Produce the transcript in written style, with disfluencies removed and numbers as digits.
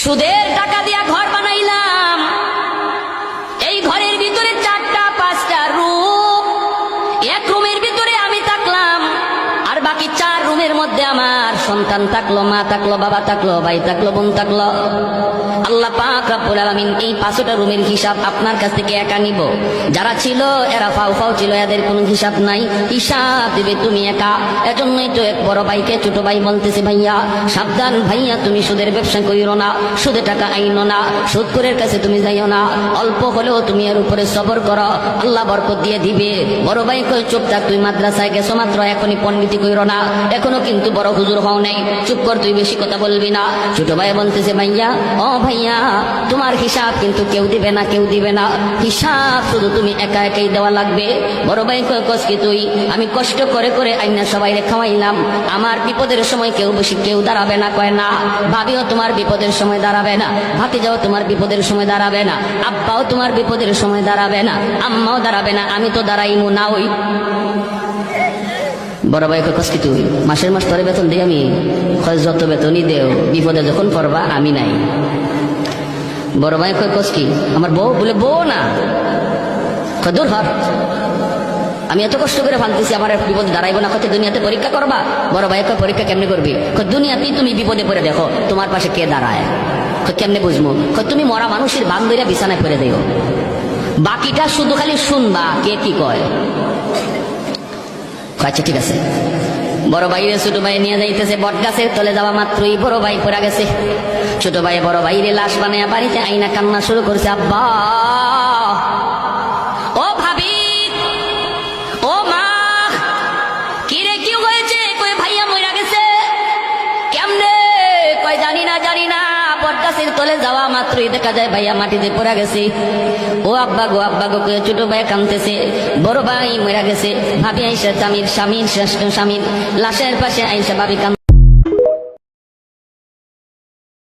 সুদের টাকা দিয়া ঘর বানাইলাম, এই ঘরের ভিতরে 4টা 5টা রুম, এক রুমের ভিতরে আমি থাকলাম, আর বাকি 4 রুমের মধ্যে আমার সন্তান থাকলো, মা থাকলো, বাবা থাকলো, ভাই থাকলো, বোন থাকলো। আল্লাহ পাক রব্বুল আলামিন এই 5টা রুমের হিসাব আপনার কাছ থেকে একা নিব। যারা ছিল এরা ফাও ফাও ছিল, এদের কোনো হিসাব নাই, হিসাব দিবে তুমি একা। এজন্যই তো এক বড় ভাইকে ছোট ভাই বলতেছে, ভাইয়া সাবধান, ভাইয়া তুমি সুদের ব্যবসা কইরো না, সুদে টাকা আইনো না, সুদখোরের কাছে তুমি যাইও না, অল্প হলেও তুমি এর উপরে সবর করো, আল্লাহ বরকত দিয়ে দিবে। বড় ভাই কই চুপ থাক, তুই মাদ্রাসায় গেছো মাত্র, এখনই পণ্ডিতি কইরো না, এখনো কিন্তু বড় হুজুর হও নাই, চুপ কর, তুই বেশি কথা বলবি না। ছোট ভাই বলতেছে, ভাইয়া ও ভাইয়া তোমার হিসাব কিন্তু কেউ দিবে না, কেউ দিবে না, হিসাব শুধু তুমি একা একাই দেওয়া লাগবে। বড় ভাই কয় কস কি তুই, আমি কষ্ট করে করে আইনা সবাই খাওয়াইলাম, আমার বিপদের সময় কেউ দাঁড়াবে না। কয় না, ভাবিও তোমার বিপদের সময় দাঁড়াবে না, ভাতিজাও তোমার বিপদের সময় দাঁড়াবে না, আব্বাও তোমার বিপদের সময় দাঁড়াবে না, আম্মাও দাঁড়াবে না, আমি তো দাঁড়াইমু না। ওই বড় ভাই কয় কস কি তুই, মাসের মাস তোরে বেতন দিই আমি? কয় যত বেতনই দেও, বিপদে যখন পড়বা আমি নাই। বড় ভাই কয় কস কি, আমার বউ? বলে বউ না। কয় দূর হর, আমি এত কষ্ট করে ভাঙতেছি, আমার বিপদে দাঁড়াইবো না, কত দুনিয়াতে পরীক্ষা করবা? বড় ভাই কয় পরীক্ষা কেমনে করবি? কয় দুনিয়াতেই তুমি বিপদে পড়ে দেখো তোমার পাশে কে দাঁড়ায়। কয় কেমনে বুঝবো? কয় তুমি মরা মানুষের বান ধইরা বিছানায় করে দিও, বাকিটা শুধু খালি শুনবা কে কি কয়। আচ্ছা ঠিক আছে। বড় ভাই ছোট ভাই নিয়ে যাইতেছে, বট গাছের তলে যাওয়া মাত্রই বড় ভাই পড়া গেছে। ছোট ভাই বড় ভাইরে লাশ বানায়া বাড়িতে আইনা কান্না শুরু করেছে, আব্বা, ও ভাবি, ও মা, কি রে কি হয়েছে? কই ভাইয়া মইরা গেছে। কেমনে? কই জানি না, জানি না। বট গাছের তলে যাওয়া মাত্রই দেখা যায় ভাইয়া মাটিতে পড়া গেছে। ও আব্বা গো, আব্বা গো কয়ে ছোট ভাই কাঁদতেছে, বড় ভাই মইরা গেছে। ভাবি আইসা স্বামীর লাশের পাশে আইসা ভাবি কাঁদ